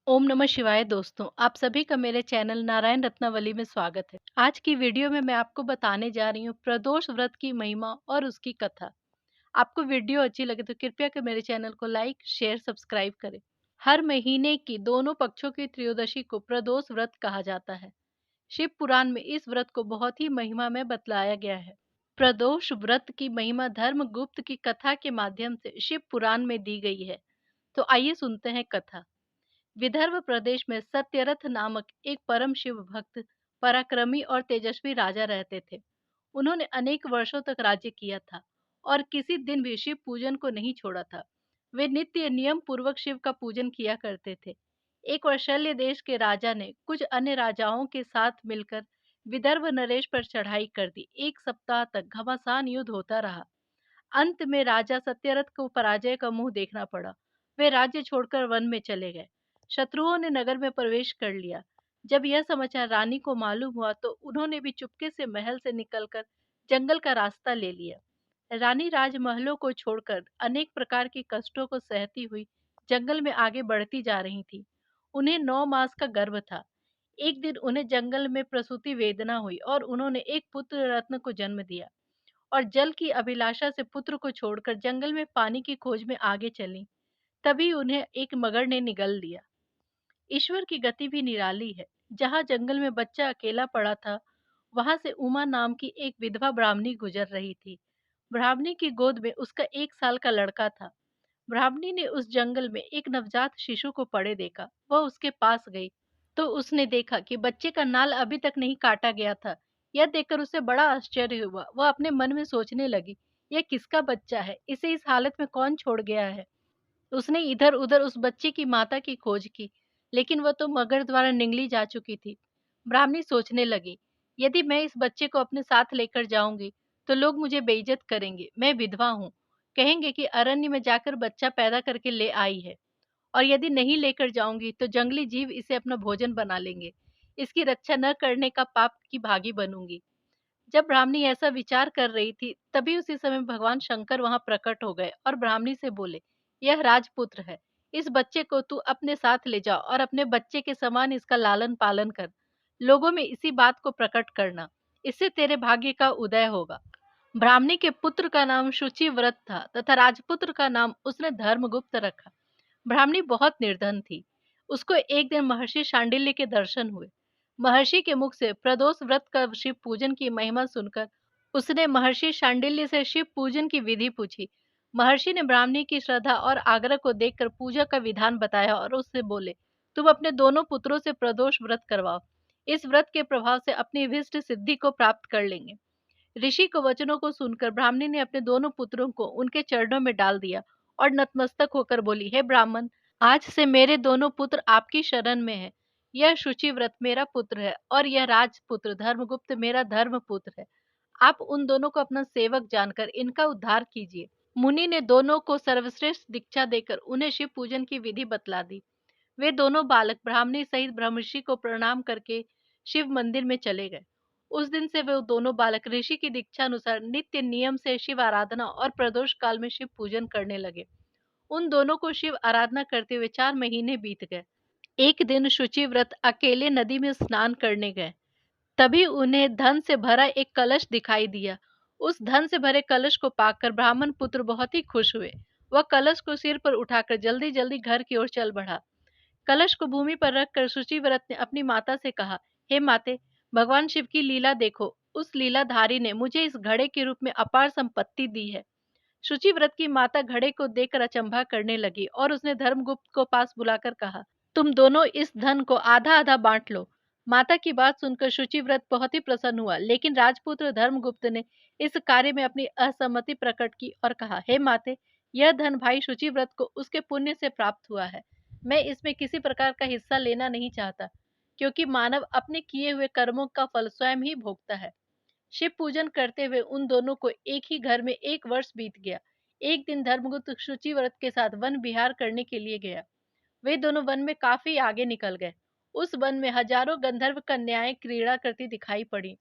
ओम नमः शिवाय दोस्तों, आप सभी का मेरे चैनल नारायण रत्नावली में स्वागत है। आज की वीडियो में मैं आपको बताने जा रही हूँ प्रदोष व्रत की महिमा और उसकी कथा। आपको वीडियो अच्छी लगे तो कृपया कर मेरे चैनल को लाइक, शेयर, सब्सक्राइब करें। हर महीने की दोनों पक्षों की त्रयोदशी को प्रदोष व्रत कहा जाता है। शिव पुराण में इस व्रत को बहुत ही महिमा में बतलाया गया है। प्रदोष व्रत की महिमा धर्मगुप्त की कथा के माध्यम से शिव पुराण में दी गई है। तो आइए सुनते हैं कथा। विदर्भ प्रदेश में सत्यरथ नामक एक परम शिव भक्त, पराक्रमी और तेजस्वी राजा रहते थे। उन्होंने अनेक वर्षों तक राज्य किया था और किसी दिन भी शिव पूजन को नहीं छोड़ा था। वे नित्य नियम पूर्वक शिव का पूजन किया करते थे। एक बार शल्य देश के राजा ने कुछ अन्य राजाओं के साथ मिलकर विदर्भ नरेश पर चढ़ाई कर दी। एक सप्ताह तक घमासान युद्ध होता रहा। अंत में राजा सत्यरथ को पराजय का मुंह देखना पड़ा। वे राज्य छोड़कर वन में चले गए। शत्रुओं ने नगर में प्रवेश कर लिया। जब यह समाचार रानी को मालूम हुआ तो उन्होंने भी चुपके से महल से निकलकर जंगल का रास्ता ले लिया। रानी राजमहलों को छोड़कर अनेक प्रकार के कष्टों को सहती हुई जंगल में आगे बढ़ती जा रही थी। उन्हें 9 मास का गर्भ था। एक दिन उन्हें जंगल में प्रसूति वेदना हुई और उन्होंने एक पुत्र रत्न को जन्म दिया और जल की अभिलाषा से पुत्र को छोड़कर जंगल में पानी की खोज में आगे चली। तभी उन्हें एक मगर ने निगल लिया। ईश्वर की गति भी निराली है। जहाँ जंगल में बच्चा अकेला पड़ा था, वहां से उमा नाम की एक विधवा ब्राह्मणी गुजर रही थी। ब्राह्मणी की गोद में उसका 1 साल का लड़का था। ब्राह्मणी ने उस जंगल में एक नवजात शिशु को पड़े देखा। वह उसके पास गई तो उसने देखा कि बच्चे का नाल अभी तक नहीं काटा गया था। यह देखकर उसे बड़ा आश्चर्य हुआ। वह अपने मन में सोचने लगी, यह किसका बच्चा है? इसे इस हालत में कौन छोड़ गया है? उसने इधर उधर उस बच्चे की माता की खोज की, लेकिन वह तो मगर द्वारा निगली जा चुकी थी। ब्राह्मणी सोचने लगी, यदि मैं इस बच्चे को अपने साथ लेकर जाऊंगी तो लोग मुझे बेइज्जत करेंगे। मैं विधवा हूँ, कहेंगे कि अरण्य में जाकर बच्चा पैदा करके ले आई है। और यदि नहीं लेकर जाऊंगी तो जंगली जीव इसे अपना भोजन बना लेंगे। इसकी रक्षा न करने का पाप की भागी बनूंगी। जब ब्राह्मणी ऐसा विचार कर रही थी, तभी उसी समय भगवान शंकर वहां प्रकट हो गए और ब्राह्मणी से बोले, यह राजपुत्र है। इस बच्चे को तू अपने साथ ले जा और अपने बच्चे के समान इसका लालन पालन कर। लोगों में इसी बात को प्रकट करना। इससे तेरे भाग्य का उदय होगा। ब्राह्मणी के पुत्र का नाम शुचि व्रत था तथा राजपुत्र का नाम उसने धर्मगुप्त रखा। ब्राह्मणी बहुत निर्धन थी। उसको एक दिन महर्षि शांडिल्य के दर्शन हुए। महर्षि के मुख से प्रदोष व्रत का शिव पूजन की महिमा सुनकर उसने महर्षि शांडिल्य से शिव पूजन की विधि पूछी। महर्षि ने ब्राह्मणी की श्रद्धा और आग्रह को देखकर पूजा का विधान बताया और उससे बोले, तुम अपने दोनों पुत्रों से प्रदोष व्रत करवाओ। इस व्रत के प्रभाव से अपनी इष्ट सिद्धि को प्राप्त कर लेंगे। ऋषि को वचनों को सुनकर ब्राह्मणी ने अपने दोनों पुत्रों को उनके चरणों में डाल दिया और नतमस्तक होकर बोली, हे ब्राह्मण, आज से मेरे दोनों पुत्र आपकी शरण में हैं। यह शुचि व्रत मेरा पुत्र है और यह राजपुत्र धर्मगुप्त मेरा धर्म पुत्र है। आप उन दोनों को अपना सेवक जानकर इनका उद्धार कीजिए। मुनि ने दोनों को सर्वश्रेष्ठ दीक्षा देकर उन्हें शिव पूजन की विधि बतला दी। वे दोनों बालक ब्राह्मणी सहित ब्रह्मर्षि को प्रणाम करके शिव मंदिर में चले गए। उस दिन से वे दोनों बालक ऋषि की दीक्षा अनुसार नित्य नियम से शिव आराधना और प्रदोष काल में शिव पूजन करने लगे। उन दोनों को शिव आराधना करते हुए 4 महीने बीत गए। एक दिन शुचि व्रत अकेले नदी में स्नान करने गए। तभी उन्हें धन से भरा एक कलश दिखाई दिया। उस धन से भरे कलश को पाकर ब्राह्मण पुत्र बहुत ही खुश हुए। वह कलश को सिर पर उठाकर जल्दी जल्दी घर की ओर चल बढ़ा। कलश को भूमि पर रखकर शुचिव्रत ने अपनी माता से कहा, हे माते, भगवान शिव की लीला देखो। उस लीलाधारी ने मुझे इस घड़े के रूप में अपार संपत्ति दी है। शुचिव्रत की माता घड़े को देखकर अचंभा करने लगी और उसने धर्मगुप्त को पास बुलाकर कहा, तुम दोनों इस धन को आधा आधा बांट लो। माता की बात सुनकर शुचिव्रत बहुत ही प्रसन्न हुआ, लेकिन राजपुत्र धर्मगुप्त ने इस कार्य में अपनी असहमति प्रकट की और कहा, हे माते, यह धन भाई शुचिव्रत को उसके पुण्य से प्राप्त हुआ है। मैं इसमें किसी प्रकार का हिस्सा लेना नहीं चाहता, क्योंकि मानव अपने किए हुए कर्मों का फल स्वयं ही भोगता है। शिव पूजन करते हुए उन दोनों को एक ही घर में 1 वर्ष बीत गया। एक दिन धर्मगुप्त शुचि व्रत के साथ वन विहार करने के लिए गया। वे दोनों वन में काफी आगे निकल गए। उस वन में हजारों गंधर्व कन्याएं क्रीड़ा करती दिखाई पड़ी।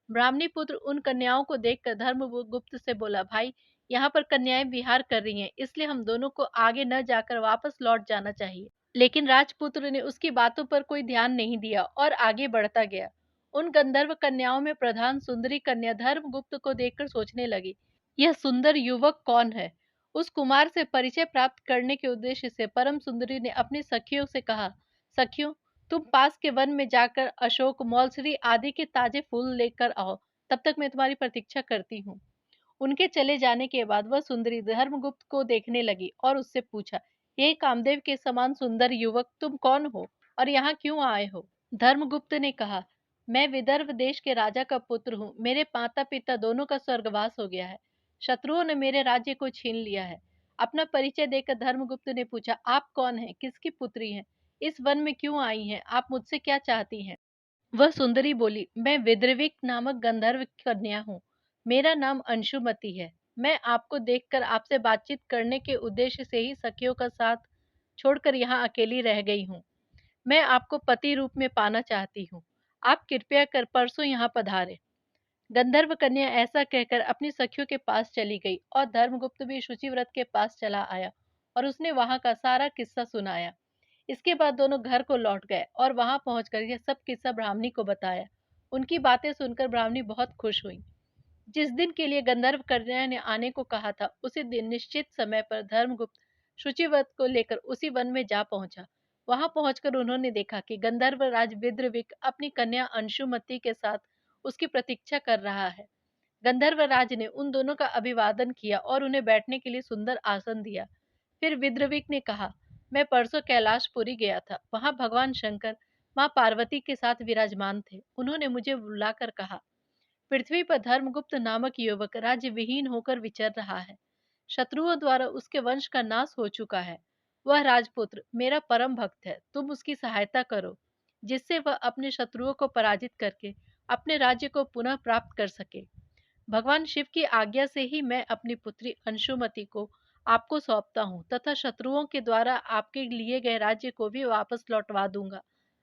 ब्राह्मणी पुत्र उन कन्याओं को देखकर धर्मगुप्त से बोला, भाई, यहाँ पर कन्याएं विहार कर रही हैं, इसलिए हम दोनों को आगे न जाकर वापस लौट जाना चाहिए। लेकिन राजपुत्र ने उसकी बातों पर कोई ध्यान नहीं दिया और आगे बढ़ता गया। उन गंधर्व कन्याओं में प्रधान सुंदरी कन्या धर्मगुप्त को देखकर सोचने लगी, यह सुंदर युवक कौन है? उस कुमार से परिचय प्राप्त करने के उद्देश्य से परम सुंदरी ने अपनी सखियों से कहा, सखियों, तुम पास के वन में जाकर अशोक, मौलसरी आदि के ताजे फूल लेकर आओ, तब तक मैं तुम्हारी प्रतीक्षा करती हूँ। उनके चले जाने के बाद वह सुंदरी धर्मगुप्त को देखने लगी और उससे पूछा, हे कामदेव के समान सुंदर युवक, तुम कौन हो और यहाँ क्यों आए हो? धर्मगुप्त ने कहा, मैं विदर्भ देश के राजा का पुत्र हूँ। मेरे माता पिता दोनों का स्वर्गवास हो गया है। शत्रुओं ने मेरे राज्य को छीन लिया है। अपना परिचय देकर धर्मगुप्त ने पूछा, आप कौन हैं? किसकी पुत्री हैं? इस वन में क्यों आई हैं? आप मुझसे क्या चाहती हैं? वह सुंदरी बोली, मैं विद्रविक नामक गंधर्व कन्या हूँ। मेरा नाम अंशुमति है। मैं आपको देखकर आपसे बातचीत करने के उद्देश्य से ही सखियों का साथ छोड़कर यहाँ अकेली रह गई हूँ। मैं आपको पति रूप में पाना चाहती हूँ। आप कृपया कर परसों यहाँ पधारे। गंधर्व कन्या ऐसा कहकर अपनी सखियों के पास चली गई और धर्मगुप्त भी शुचिव्रत के पास चला आया और उसने वहां का सारा किस्सा सुनाया। इसके बाद दोनों घर को लौट गए और वहां पहुंचकर यह सब किस्सा ब्राह्मणी को बताया। उनकी बातें सुनकर ब्राह्मणी बहुत खुश हुई। जिस दिन के लिए गंधर्व कन्या ने आने को कहा था, उसी दिन निश्चित समय पर धर्मगुप्त शुचिव्रत को लेकर उसी वन में जा पहुंचा। वहां पहुंचकर उन्होंने देखा कि गंधर्व राज विद्रविक अपनी कन्या अंशुमति के साथ उसकी प्रतीक्षा कर रहा है। गंधर्व राज ने उन दोनों का अभिवादन किया और उन्हें बैठने के लिए सुंदर आसन दिया। फिर विद्रविक ने कहा, मैं परसों कैलाशपुरी गया था। वहां भगवान शंकर मां पार्वती के साथ विराजमान थे। उन्होंने मुझे बुलाकर कहा, पृथ्वी पर धर्मगुप्त नामक युवक राज्य विहीन होकर विचर रहा है। शत्रुओं द्वारा उसके वंश का नाश हो चुका है। वह राजपुत्र मेरा परम भक्त है। तुम उसकी सहायता करो, जिससे वह अपने शत्रुओं को पराजित करके अपने राज्य को पुनः प्राप्त कर सके। भगवान शिव की आज्ञा से ही मैं अपनी पुत्री अंशुमति को आपको सौंपता हूँ तथा शत्रुओं के द्वारा आपके लिए गए राज्य को भी वापस लौटवा दूंगा।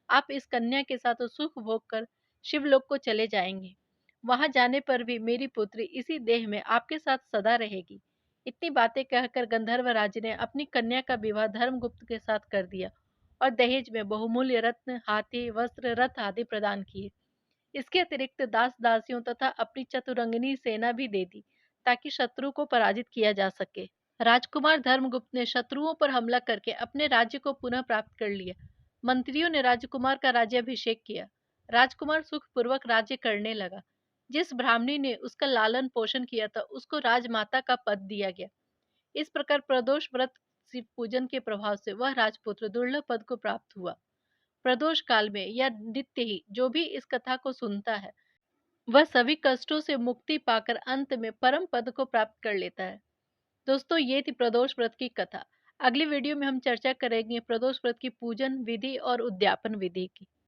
आप इस कन्या के साथ सुख भोग कर शिवलोक को चले जाएंगे। वहां जाने पर भी मेरी पुत्री इसी देह में आपके साथ सदा रहेगी। इतनी बातें कहकर गंधर्व राज ने अपनी कन्या का विवाह धर्मगुप्त के साथ कर दिया और दहेज में बहुमूल्य रत्न, हाथी, वस्त्र, रथ आदि प्रदान किए। इसके अतिरिक्त दास दासियों तथा अपनी चतुरंगिनी सेना भी दे दी, ताकि शत्रु को पराजित किया जा सके। राजकुमार धर्मगुप्त ने शत्रुओं पर हमला करके अपने राज्य को पुनः प्राप्त कर लिया। मंत्रियों ने राजकुमार का राज्याभिषेक किया। राजकुमार सुखपूर्वक राज्य करने लगा। जिस ब्राह्मणी ने उसका लालन पोषण किया था, उसको राजमाता का पद दिया गया। इस प्रकार प्रदोष व्रत शिव पूजन के प्रभाव से वह राजपुत्र दुर्लभ पद को प्राप्त हुआ। प्रदोष काल में या नित्य ही जो भी इस कथा को सुनता है, वह सभी कष्टों से मुक्ति पाकर अंत में परम पद को प्राप्त कर लेता है। दोस्तों, ये थी प्रदोष व्रत की कथा। अगली वीडियो में हम चर्चा करेंगे प्रदोष व्रत की पूजन विधि और उद्यापन विधि की।